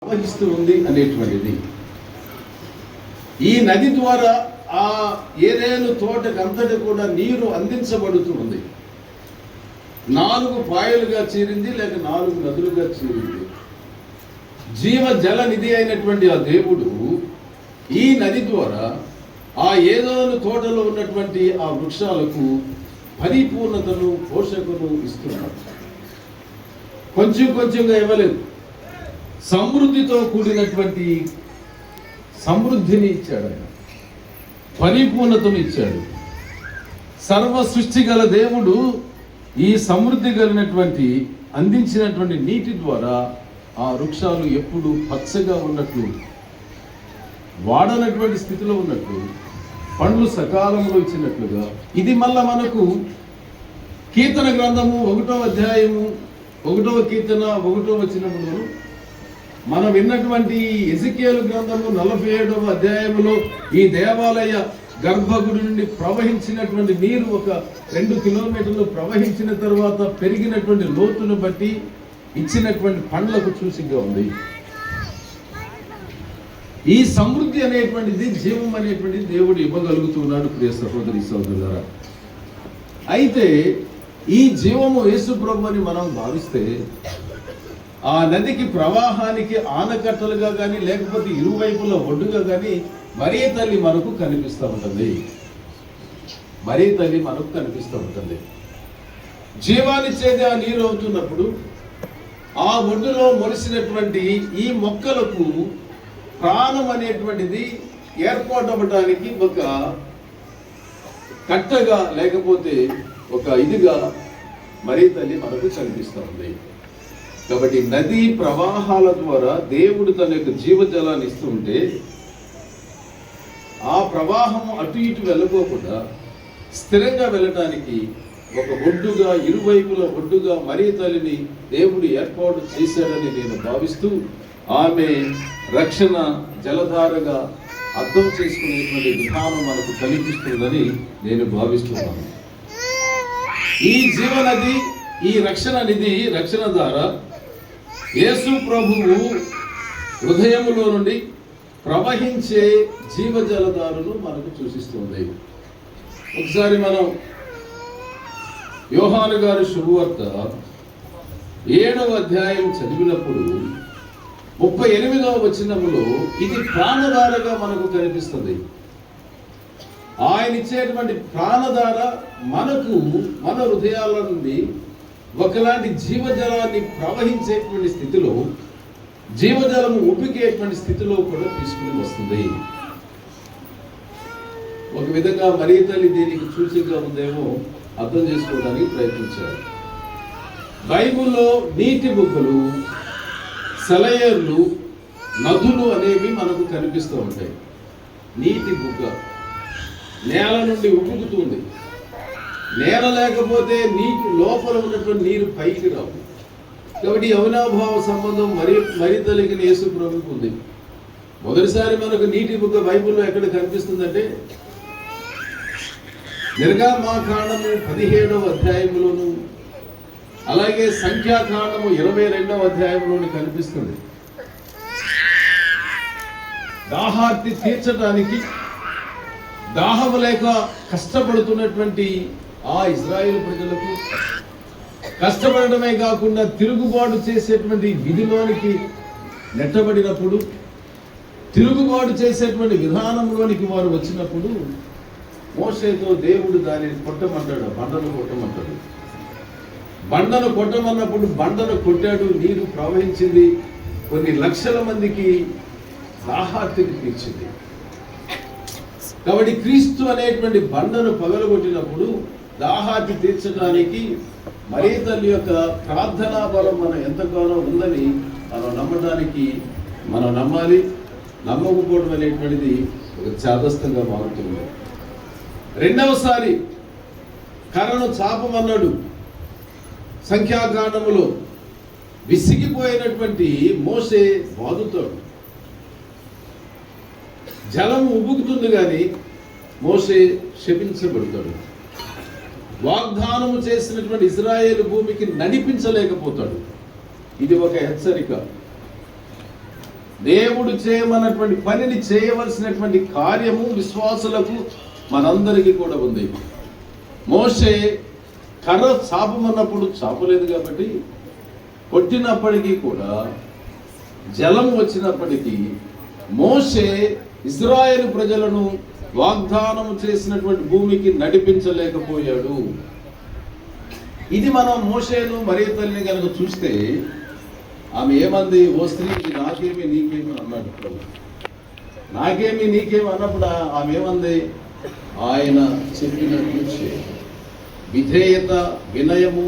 ప్రవహిస్తూ ఉంది అనేటువంటిది. ఈ నది ద్వారా ఆ ఏదేను తోటకంతటి కూడా నీరు అందించబడుతూ ఉంది. 4 పాయలుగా చీరింది, లేక 4 నదులుగా చీరింది. జీవ జల నిధి అయినటువంటి ఆ దేవుడు ఈ నది ద్వారా ఆ ఏదోను తోటలో ఉన్నటువంటి ఆ వృక్షాలకు పరిపూర్ణతను, పోషకను ఇస్తున్నాడు. కొంచెం కొంచెంగా ఇవ్వలేదు, సమృద్ధితో కూడినటువంటి సమృద్ధిని ఇచ్చాడు. ఆయన పరిపూర్ణతను ఇచ్చాడు. సర్వ సృష్టి గల దేవుడు ఈ సమృద్ధి కలిగినటువంటి అందించినటువంటి నీటి ద్వారా ఆ వృక్షాలు ఎప్పుడు పచ్చగా ఉన్నట్లు, వాడనటువంటి స్థితిలో ఉన్నట్లు, పండ్లు సకాలంలో ఇచ్చినట్లుగా. ఇది మళ్ళా మనకు కీర్తన గ్రంథము 1వ అధ్యాయము 1వ కీర్తన 1వ వచనములో మనం విన్నటువంటి ఎజికేలు గ్రంథము 47వ అధ్యాయములో ఈ దేవాలయ గర్భగుడి నుండి ప్రవహించినటువంటి నీరు ఒక 2 కిలోమీటర్లు ప్రవహించిన తర్వాత పెరిగినటువంటి లోతును బట్టి ఇచ్చినటువంటి పండ్లకు సూచికగా ఉంది. ఈ సమృద్ధి అనేటువంటిది, జీవం అనేటువంటిది దేవుడు ఇవ్వగలుగుతున్నాడు ప్రియ సహోదరి సహోదరులారా. అయితే ఈ జీవము యేసు ప్రభు అని మనం భావిస్తే ఆ నదికి ప్రవాహానికి ఆనకట్టలుగా కానీ, లేకపోతే ఇరువైపుల ఒడ్డుగా కానీ మరీ తల్లి మనకు కనిపిస్తూ ఉంటుంది. మరీ తల్లి మనకు కనిపిస్తూ ఉంటుంది. జీవానిచ్చేది ఆ నీరు అవుతున్నప్పుడు ఆ ఒడ్డులో మొలిసినటువంటి ఈ మొక్కలకు ప్రాణం అనేటువంటిది ఏర్పాటవడానికి ఒక కట్టగా, లేకపోతే ఒక ఇదిగా మరీ తల్లి మనకు కనిపిస్తూ ఉంది. కాబట్టి నదీ ప్రవాహాల ద్వారా దేవుడు తన యొక్క జీవజలాన్ని ఇస్తూ ఉంటే ఆ ప్రవాహం అటు ఇటు వెళ్ళకోకుండా స్థిరంగా వెళ్ళటానికి ఒక ఒడ్డుగా, ఇరువైపుల ఒడ్డుగా మరీ తల్లిని దేవుడు ఏర్పాటు చేశాడని నేను భావిస్తూ, ఆమె రక్షణ జలధారగా అర్థం చేసుకునేటువంటి విధానం మనకు కనిపిస్తుందని నేను భావిస్తున్నాను. ఈ జీవనది, ఈ రక్షణ నిధి, రక్షణ ద్వారా యేసు ప్రభువు హృదయములో నుండి ప్రవహించే జీవజలధారులు మనకు సూచిస్తుంది. ఒకసారి మనం యోహాను గారి శుభవార్త 7వ అధ్యాయం చదివినప్పుడు 38వ వచనములో ఇది ప్రాణధారగా మనకు కనిపిస్తుంది. ఆయన ఇచ్చేటువంటి ప్రాణధార మనకు మన హృదయాల నుండి ఒకలాంటి జీవజలాన్ని ప్రవహించేటువంటి స్థితిలో, జీవజలము ఉపికేటువంటి స్థితిలో కూడా తీసుకుని వస్తుంది. ఒక విధంగా మరీ తల్లి దీనికి సూచికగా ఉందేమో అర్థం చేసుకోవడానికి ప్రయత్నించారు. బైబిల్లో నీటి బుగ్గలు, సెలయేర్లు, నదులు అనేవి మనకు కనిపిస్తూ ఉంటాయి. నీటి బుగ్గ నేల నుండి ఉబుకుతుంది. నేల లేకపోతే నీటి లోపల ఉన్నటువంటి నీరు పైకి రావు. కాబట్టి అవినాభావ సంబంధం మరీ తల్లికి యేసు ప్రభువుకు ఉంది. మొదటిసారి మనకు నీటి బుగ్గ బైబిల్లో ఎక్కడ కనిపిస్తుందంటే నిర్గమాకాండము 17వ అధ్యాయంలోను, అలాగే సంఖ్యాకాండము 22వ అధ్యాయంలోను కనిపిస్తుంది. దాహార్తి తీర్చడానికి దాహము లేక కష్టపడుతున్నటువంటి ఆ ఇజ్రాయేలు ప్రజలకు కష్టపడటమే కాకుండా తిరుగుబాటు చేసేటువంటి విధిలోనికి నెట్టబడినప్పుడు, తిరుగుబాటు చేసేటువంటి విధానంలోనికి వారు వచ్చినప్పుడు మోషేతో దేవుడు దానిని కొట్టమంటాడు, బండను కొట్టమంటాడు. బండను కొట్టమన్నప్పుడు బండను కొట్టాడు, నీరు ప్రవహించింది, కొన్ని లక్షల మందికి దాహార్తిని తీర్చింది. కాబట్టి క్రీస్తు అనేటువంటి బండను పగలగొట్టినప్పుడు దాహార్తి తీర్చడానికి మరీ తల్లి యొక్క ప్రార్థనా బలం మనం ఎంతగానో ఉందని మనం నమ్మడానికి, మనం నమ్మాలి. నమ్మకపోవడం అనేటువంటిది ఒక చాదస్తంగా మారుతుంది. రెండవసారి కర్రను చాపమన్నాడు. సంఖ్యాకాండములో విసిగిపోయినటువంటి మోషే బాదుతాడు. జలము ఉబుకుతుంది కానీ మోషే శపించబడతాడు. వాగ్దానము చేసినటువంటి ఇజ్రాయేలు భూమికి నడిపించలేకపోతాడు. ఇది ఒక హెచ్చరిక. దేవుడు చేయమన్నటువంటి పనిని చేయవలసినటువంటి కార్యము విశ్వాసులకు మనందరికీ కూడా ఉంది. మోషే కర్ర చాపమన్నప్పుడు చాపలేదు కాబట్టి, కొట్టినప్పటికీ కూడా జలం వచ్చినప్పటికీ మోషే ఇజ్రాయేలు ప్రజలను వాగ్దానం చేసినటువంటి భూమికి నడిపించలేకపోయాడు. ఇది మనం మోషేను మరియ తల్లిని కనుక చూస్తే, ఆమె ఏమంది, ఓ స్త్రీ ఇది నాకేమి నీకేమి అన్నాడు ప్రభు. నాకేమి నీకేమి అన్నప్పుడు ఆమె ఏమంది, ఆయన చెప్పినట్లు చేయి. విధేయత, వినయము,